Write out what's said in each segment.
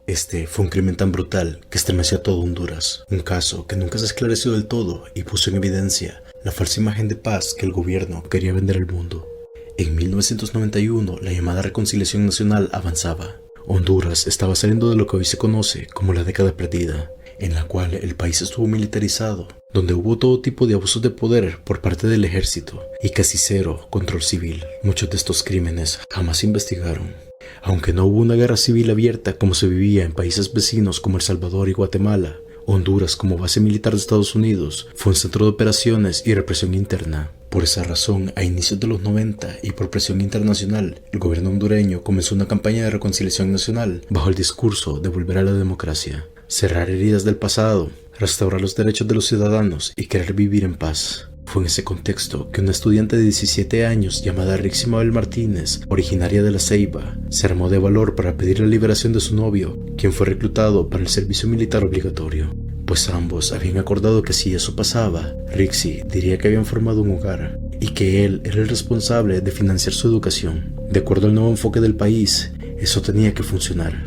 Este fue un crimen tan brutal que estremeció a todo Honduras, un caso que nunca se esclareció del todo y puso en evidencia la falsa imagen de paz que el gobierno quería vender al mundo. En 1991, la llamada reconciliación nacional avanzaba. Honduras estaba saliendo de lo que hoy se conoce como la década perdida, en la cual el país estuvo militarizado, donde hubo todo tipo de abusos de poder por parte del ejército y casi cero control civil. Muchos de estos crímenes jamás se investigaron. Aunque no hubo una guerra civil abierta como se vivía en países vecinos como El Salvador y Guatemala, Honduras, como base militar de Estados Unidos, fue un centro de operaciones y represión interna. Por esa razón, a inicios de los 90 y por presión internacional, el gobierno hondureño comenzó una campaña de reconciliación nacional bajo el discurso de volver a la democracia, cerrar heridas del pasado, restaurar los derechos de los ciudadanos y querer vivir en paz. Fue en ese contexto que una estudiante de 17 años llamada Rixi Mabel Martínez, originaria de La Ceiba, se armó de valor para pedir la liberación de su novio, quien fue reclutado para el servicio militar obligatorio. Pues ambos habían acordado que si eso pasaba, Rixi diría que habían formado un hogar y que él era el responsable de financiar su educación. De acuerdo al nuevo enfoque del país, eso tenía que funcionar.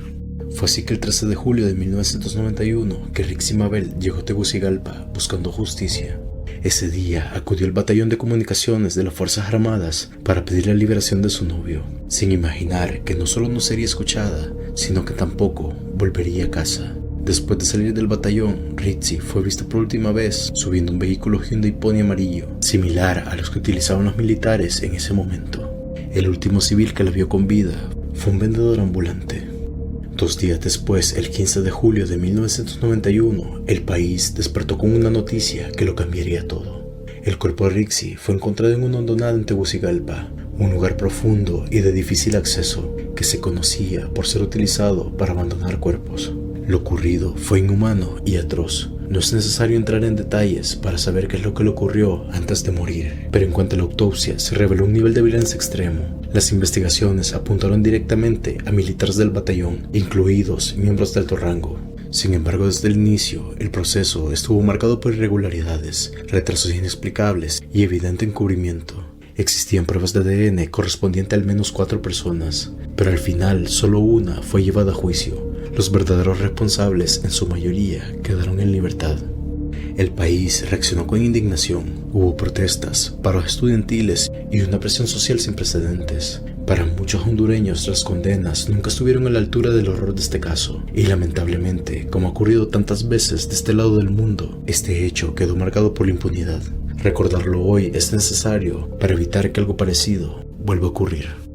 Fue así que el 13 de julio de 1991 que Rixi Mabel llegó a Tegucigalpa buscando justicia. Ese día acudió al batallón de comunicaciones de las Fuerzas Armadas para pedir la liberación de su novio, sin imaginar que no solo no sería escuchada, sino que tampoco volvería a casa. Después de salir del batallón, Rixi fue vista por última vez subiendo un vehículo Hyundai Pony amarillo, similar a los que utilizaban los militares en ese momento. El último civil que la vio con vida fue un vendedor ambulante. 2 días después, el 15 de julio de 1991, el país despertó con una noticia que lo cambiaría todo. El cuerpo de Rixi fue encontrado en una hondonada en Tegucigalpa, un lugar profundo y de difícil acceso que se conocía por ser utilizado para abandonar cuerpos. Lo ocurrido fue inhumano y atroz. No es necesario entrar en detalles para saber qué es lo que le ocurrió antes de morir, pero en cuanto a la autopsia se reveló un nivel de violencia extremo. Las investigaciones apuntaron directamente a militares del batallón, incluidos miembros de alto rango. Sin embargo, desde el inicio, el proceso estuvo marcado por irregularidades, retrasos inexplicables y evidente encubrimiento. Existían pruebas de ADN correspondientes a al menos 4 personas, pero al final solo una fue llevada a juicio. Los verdaderos responsables, en su mayoría, quedaron en libertad. El país reaccionó con indignación. Hubo protestas, paros estudiantiles y una presión social sin precedentes. Para muchos hondureños, las condenas nunca estuvieron a la altura del horror de este caso. Y lamentablemente, como ha ocurrido tantas veces de este lado del mundo, este hecho quedó marcado por la impunidad. Recordarlo hoy es necesario para evitar que algo parecido vuelva a ocurrir.